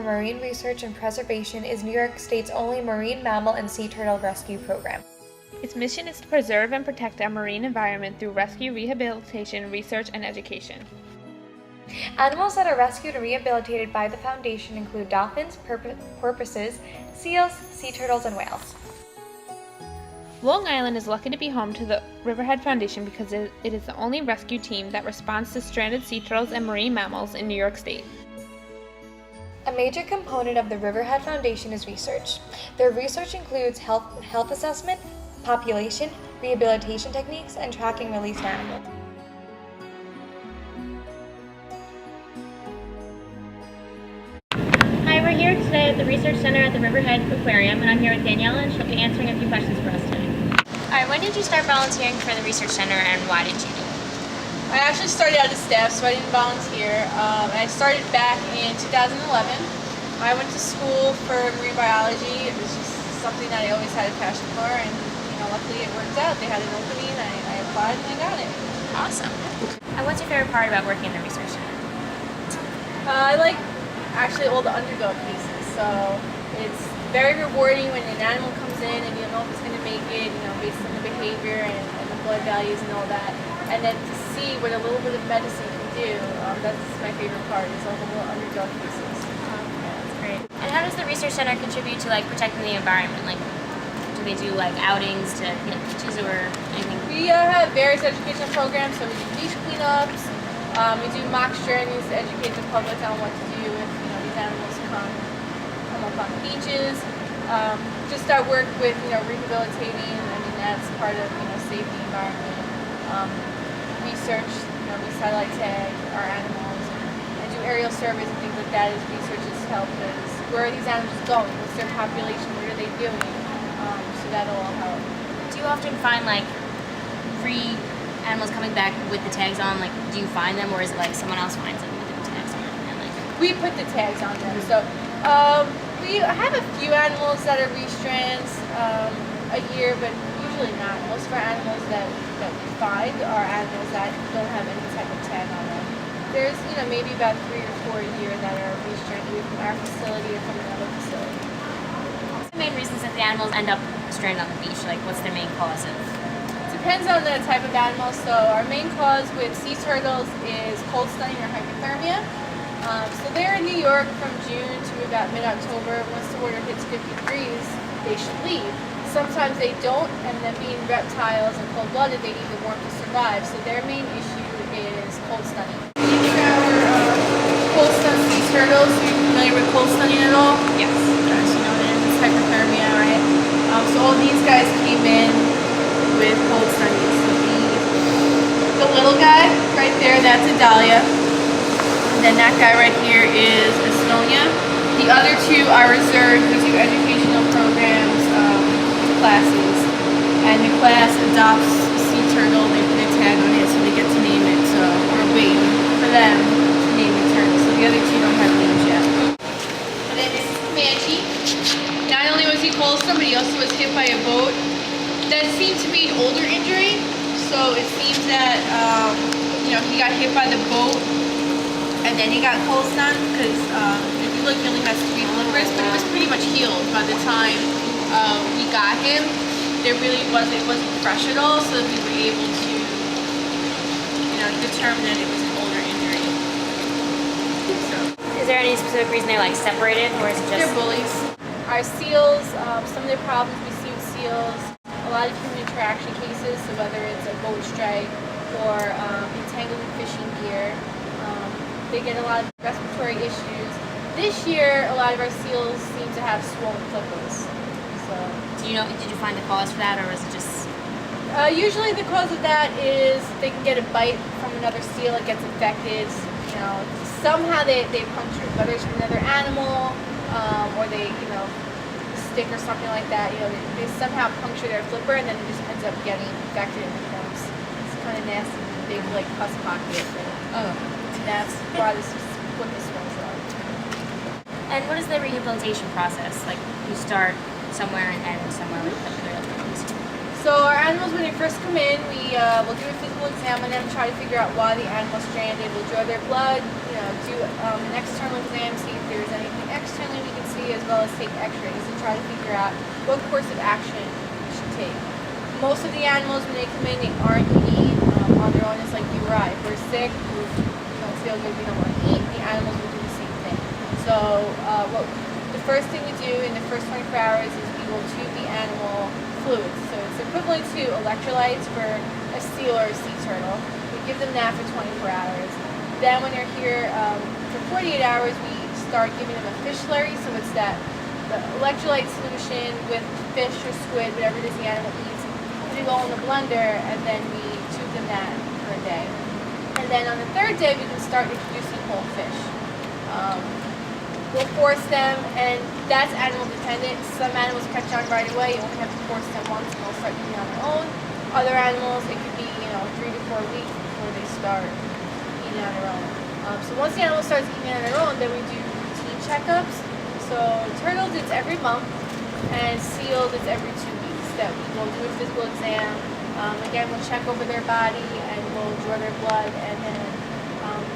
Marine Research and Preservation is New York State's only marine mammal and sea turtle rescue program. Its mission is to preserve and protect our marine environment through rescue, rehabilitation, research, and education. Animals that are rescued and rehabilitated by the foundation include dolphins, porpoises, seals, sea turtles, and whales. Long Island is lucky to be home to the Riverhead Foundation because it is the only rescue team that responds to stranded sea turtles and marine mammals in New York State. A major component of the Riverhead Foundation is research. Their research includes health assessment, population, rehabilitation techniques, and tracking released animals. Hi, we're here today at the Research Center at the Riverhead Aquarium, and I'm here with Danielle, and she'll be answering a few questions for us today. Alright, when did you start volunteering for the Research Center, and why did you do it? I actually started out as staff, so I didn't volunteer. And I started back in 2011. I went to school for marine biology. It was just something that I always had a passion for, and luckily it worked out. They had an opening, I applied, and I got it. Awesome. And what's your favorite part about working in the Research Center? I like actually all the underdog cases. So it's very rewarding when an animal comes in and you don't know if it's going to make it, based on the behavior and the blood values and all that. And then to see what a little bit of medicine can do, that's my favorite part, is all the little underdog cases. That's great. And how does the Research Center contribute to protecting the environment? Do they do outings to clean up beaches or anything? We have various educational programs, so we do beach cleanups. We do mock journeys to educate the public on what to do if these animals come up on beaches. Just our work with rehabilitating. That's part of save the environment. Research, we satellite tag our animals and do aerial surveys and things like that as research has helped us. Where are these animals going? What's their population? What are they doing? So that'll all help. Do you often find free animals coming back with the tags on? Do you find them, or is it someone else finds them with the tags on? And we put the tags on them. So we have a few animals that are restrands a year, but usually not. Most of our animals that we find are animals that don't have any type of tag on them. There's maybe about 3 or 4 a year that are restranded from our facility or from another facility. What's the main reasons that the animals end up stranded on the beach? What's their main cause of? Depends on the type of animal. So our main cause with sea turtles is cold stunning or hypothermia. So they're in New York from June to about mid-October. Once the water hits 50 degrees, they should leave. Sometimes they don't, and then being reptiles and cold-blooded, they need the warmth to survive. So their main issue is cold stunning. These are our cold stun sea turtles. Are you familiar with cold stunning at all? Yes. Yes, you know what it is. It's hypothermia, right? So all these guys came in with cold stunning. So the little guy right there, that's a dahlia. And then that guy right here is a Estonia. The other two are reserved. We do educational programs, classes. And the class adopts a sea turtle. They put a tag on it so they get to name it. So we're waiting for them to name the turtle. So the other two don't have names yet. And then this is Comanche. Not only was he cold stunned, but he also was hit by a boat. That seemed to be an older injury, so it seems that he got hit by the boat and then he got cold stunned, because if you look, he only has 3 flippers, but it was pretty much healed by the time we got him. It wasn't fresh at all, so we were able to determine that it was an older injury. So, is there any specific reason they're separated, or is it just? They're bullies. Our seals, some of the problems we see with seals, a lot of human interaction cases, so whether it's a boat strike or entangled in fishing gear, they get a lot of respiratory issues. This year, a lot of our seals seem to have swollen flippers. So, did you find the cause for that, or is it just? Usually the cause of that is they can get a bite from another seal, it gets infected, somehow they puncture it, whether it's from another animal, or they, stick or something like that, they somehow puncture their flipper and then it just ends up getting infected and becomes this kind of nasty, big, pus pocket. Oh. And that's why what this swells up. And what is the rehabilitation process? You start somewhere and end somewhere with them. So our animals, when they first come in, we'll do a physical exam on them, try to figure out why the animal's stranded. We'll draw their blood, do an external exam, see if there's anything externally we can see, as well as take x-rays to try to figure out what course of action we should take. Most of the animals, when they come in, they aren't eating on their own. It's like you or I. If we're sick, we don't feel good, we don't want to eat, the animals will do the same thing. So the first thing we do in the first 24 hours is we will tube the animal fluids. So it's equivalent to electrolytes for a seal or a sea turtle. We give them that for 24 hours. Then when they're here for 48 hours, we start giving them a fish slurry. So it's the electrolyte solution with fish or squid, whatever it is the animal eats. Put it all in the blender, and then we tube them that for a day. And then on the third day, we can start introducing whole fish. We'll force them, and that's animal dependent. Some animals catch on right away. You only have to force them once, and they'll start eating on their own. Other animals, it could be 3 to 4 weeks before they start eating on their own. So once the animal starts eating on their own, then we do routine checkups. So turtles, it's every month, and seals, it's every 2 weeks that we will do a physical exam. Again, we'll check over their body, and we'll draw their blood, and then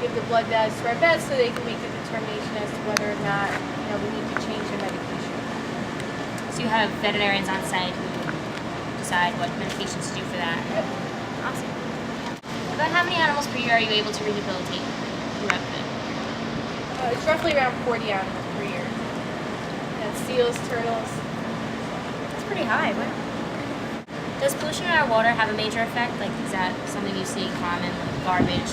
give the blood bags to our vets so they can make a determination as to whether or not we need to change their medication. So you have veterinarians on site who decide what medications to do for that. Yep. Awesome. About how many animals per year are you able to rehabilitate throughout the It's roughly around 40 animals per year. And seals, turtles. That's pretty high. Wow. Does pollution in our water have a major effect? Like, is that something you see common, like garbage,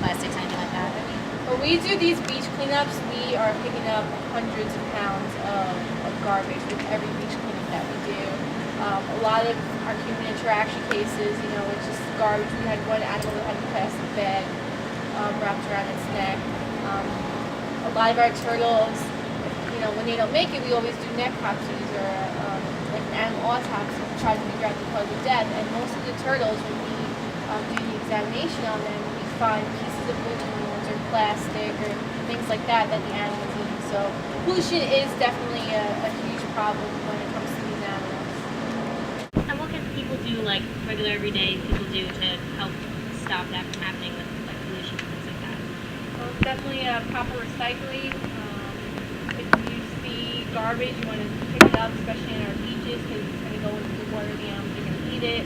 plastics, anything like that? When we do these beach cleanups, we are picking up hundreds of pounds of garbage with every beach cleanup that we do. A lot of our human interaction cases, it's just garbage. We had one animal that had a plastic bag wrapped around its neck. A lot of our turtles, when they don't make it, we always do necropsies or like an animal autopsy to try to figure out the cause of death. And most of the turtles, when we do the examination on them, we find pieces of balloons or plastic or things like that the animals eat. So pollution is definitely a huge problem when it comes to these animals. And what can people do, like regular everyday people do to help stop that from happening with like pollution and things like that? Well, definitely proper recycling. If you see garbage, you want to pick it up, especially in our beaches, because it's going to go into the water. The animals are going to eat it.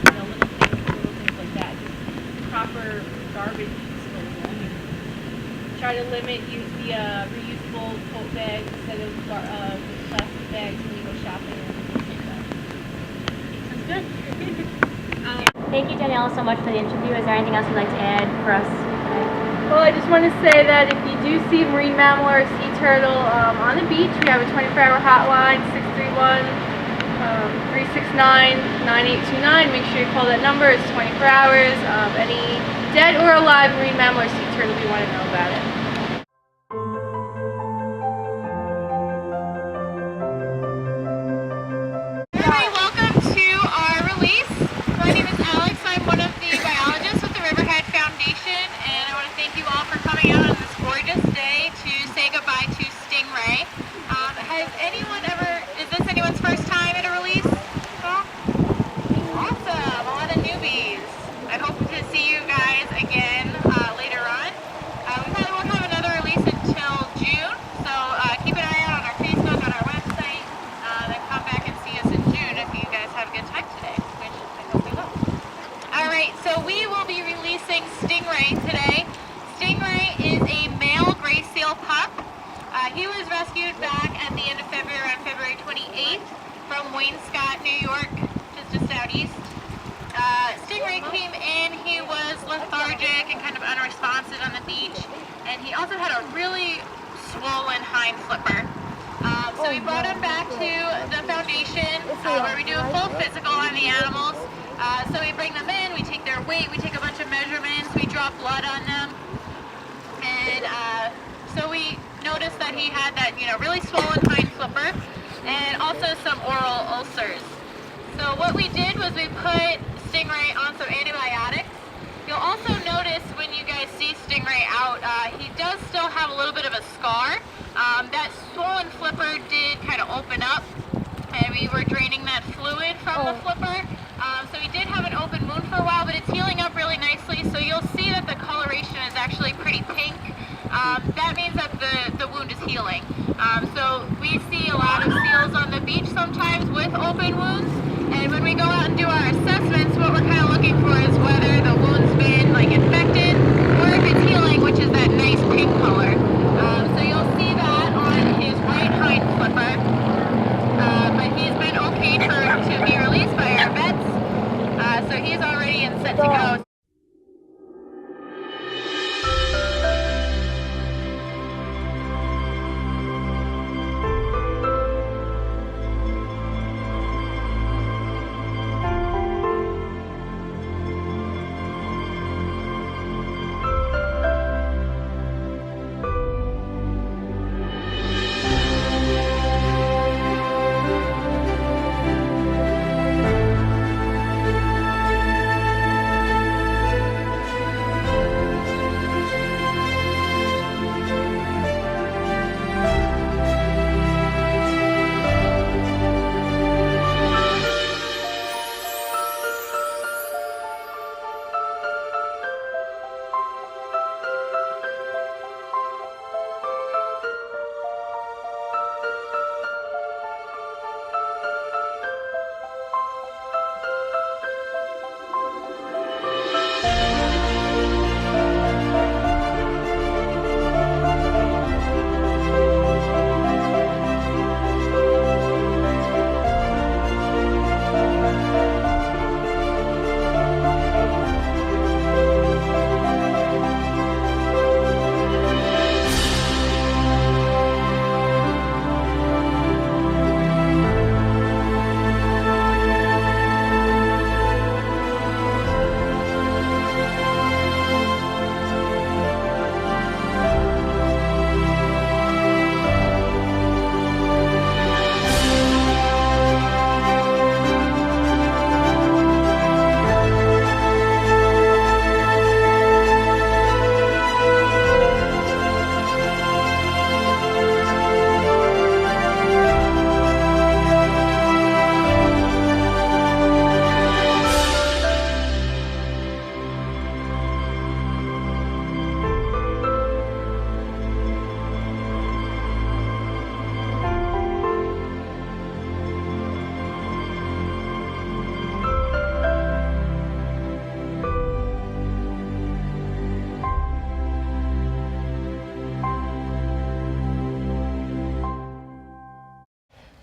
Little things like that. Just proper garbage disposal. Try to use the reusable tote bags instead of plastic bags when you go shopping and things like that. Sounds good. Thank you, Daniela, so much for the interview. Is there anything else you'd like to add for us? Well, I just want to say that if you do see a marine mammal or a sea turtle on the beach, we have a 24-hour hotline, 631-369-9829. Make sure you call that number. It's 24 hours. Any dead or alive marine mammal or sea turtle, we want to know about it. Hi, welcome to our release. My name is Alex. I'm one of the biologists with the Riverhead Foundation, and I want to thank you all for coming out on this gorgeous day to say goodbye to Stingray. Is this anyone's first time at a release? Awesome, a lot of newbies. I hope to see you guys again later on. We probably won't have another release until June, so keep an eye out on our Facebook, on our website, then come back and see us in June if you guys have a good time today, which I hope you will. Alright, so we will be releasing Stingray today. Stingray is a male gray seal pup. He was rescued back at the end of February, on February 28th from Wainscott, New York, just southeast. Stingray came in, he was lethargic and kind of unresponsive on the beach, and he also had a really swollen hind flipper. So we brought him back to the foundation where we do a full physical on the animals. So we bring them in, we take their weight, we take a bunch of measurements, we draw blood on them, and so we noticed that he had that, really swollen hind flipper and also some oral ulcers. So what we did was we put Stingray on some antibiotics. You'll also notice when you guys see Stingray out, he does still have a little bit of a scar. That swollen flipper did kind of open up, and we were draining that fluid from the flipper. So we did have an open wound for a while, but it's healing up really nicely. So you'll see that the coloration is actually pretty pink. That means that the wound is healing. So we see a lot of seals on the beach sometimes with open wounds. And when we go out and do our assessments, what we're kind of looking for is whether the wound's been like infected or if it's healing, which is that nice pink color. So you'll see that on his right hind flipper. But he's been okay to be released by our vets. So he's already and set to go.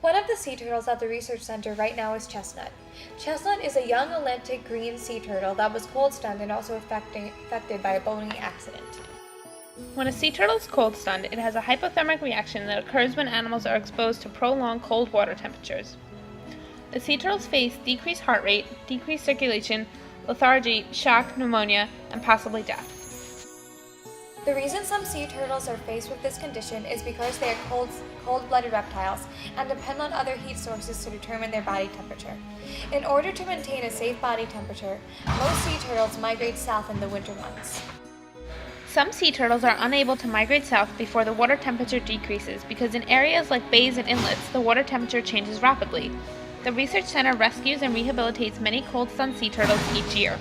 One of the sea turtles at the research center right now is Chestnut. Chestnut is a young Atlantic green sea turtle that was cold stunned and also affected by a boating accident. When a sea turtle is cold stunned, it has a hypothermic reaction that occurs when animals are exposed to prolonged cold water temperatures. The sea turtles face decreased heart rate, decreased circulation, lethargy, shock, pneumonia, and possibly death. The reason some sea turtles are faced with this condition is because they are cold-blooded reptiles and depend on other heat sources to determine their body temperature. In order to maintain a safe body temperature, most sea turtles migrate south in the winter months. Some sea turtles are unable to migrate south before the water temperature decreases because in areas like bays and inlets, the water temperature changes rapidly. The research center rescues and rehabilitates many cold-stunned sea turtles each year.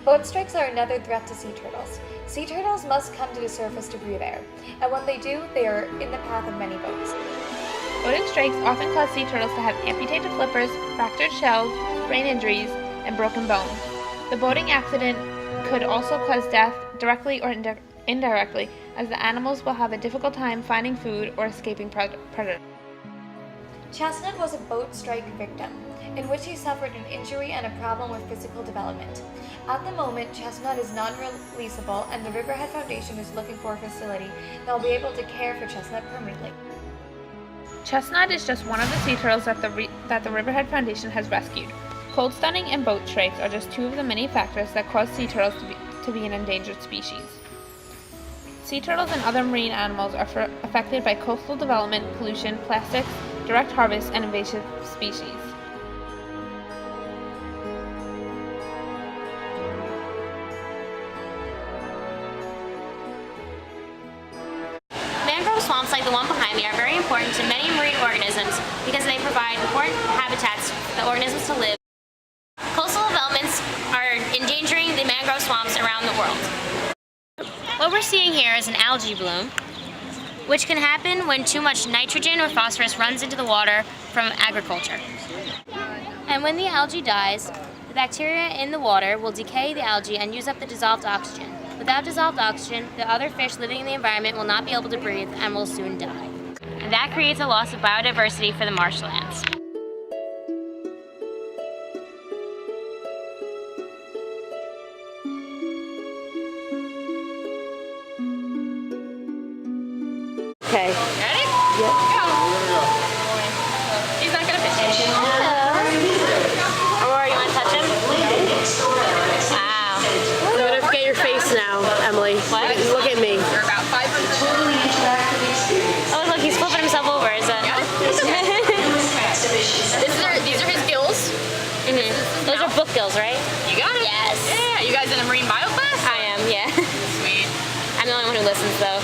Boat strikes are another threat to sea turtles. Sea turtles must come to the surface to breathe air, and when they do, they are in the path of many boats. Boating strikes often cause sea turtles to have amputated flippers, fractured shells, brain injuries, and broken bones. The boating accident could also cause death directly or indirectly, as the animals will have a difficult time finding food or escaping predators. Chestnut was a boat strike victim, in which he suffered an injury and a problem with physical development. At the moment, Chestnut is non-releasable, and the Riverhead Foundation is looking for a facility that will be able to care for Chestnut permanently. Chestnut is just one of the sea turtles that the Riverhead Foundation has rescued. Cold stunning and boat strikes are just two of the many factors that cause sea turtles to be an endangered species. Sea turtles and other marine animals are affected by coastal development, pollution, plastics, direct harvest, and invasive species. Mangrove swamps like the one behind me are very important important to many marine organisms because they provide important habitats for the organisms to live. Coastal developments are endangering the mangrove swamps around the world. What we're seeing here is an algae bloom, which can happen when too much nitrogen or phosphorus runs into the water from agriculture. And when the algae dies, the bacteria in the water will decay the algae and use up the dissolved oxygen. Without dissolved oxygen, the other fish living in the environment will not be able to breathe and will soon die. And that creates a loss of biodiversity for the marshlands. Okay. Ready? Yep. Go. He's not gonna fish. Aurora, you want to touch him? Wow. So let's get your face now, Emily. What? Look at me. You're about 500. Oh, look, he's flipping himself over. Is that? These are his gills. Mm-hmm. Those are book gills, right? You got it. Yes. Yeah. You guys in a marine bio class? I am, yeah. Sweet. I'm the only one who listens, though.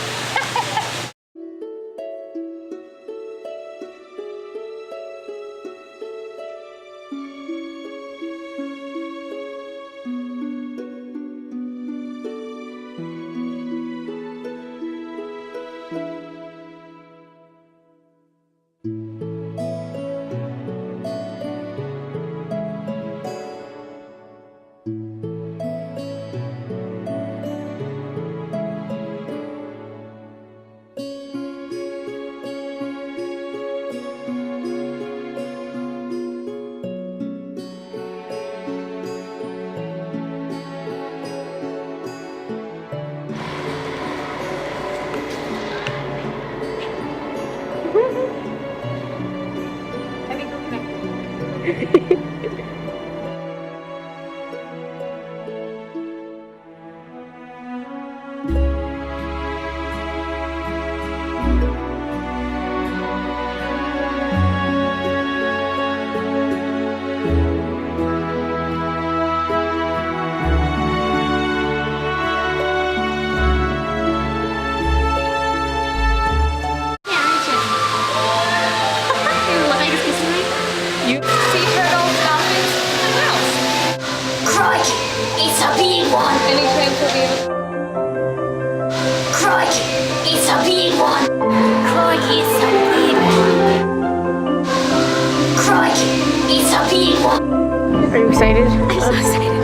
Sea turtles, dolphins, and whales. Crikey, it's a big one. Any chance we'll be able Crikey, it's a big one. Crikey, it's a big one. Crikey, it's a big one. Are you excited? I'm so excited.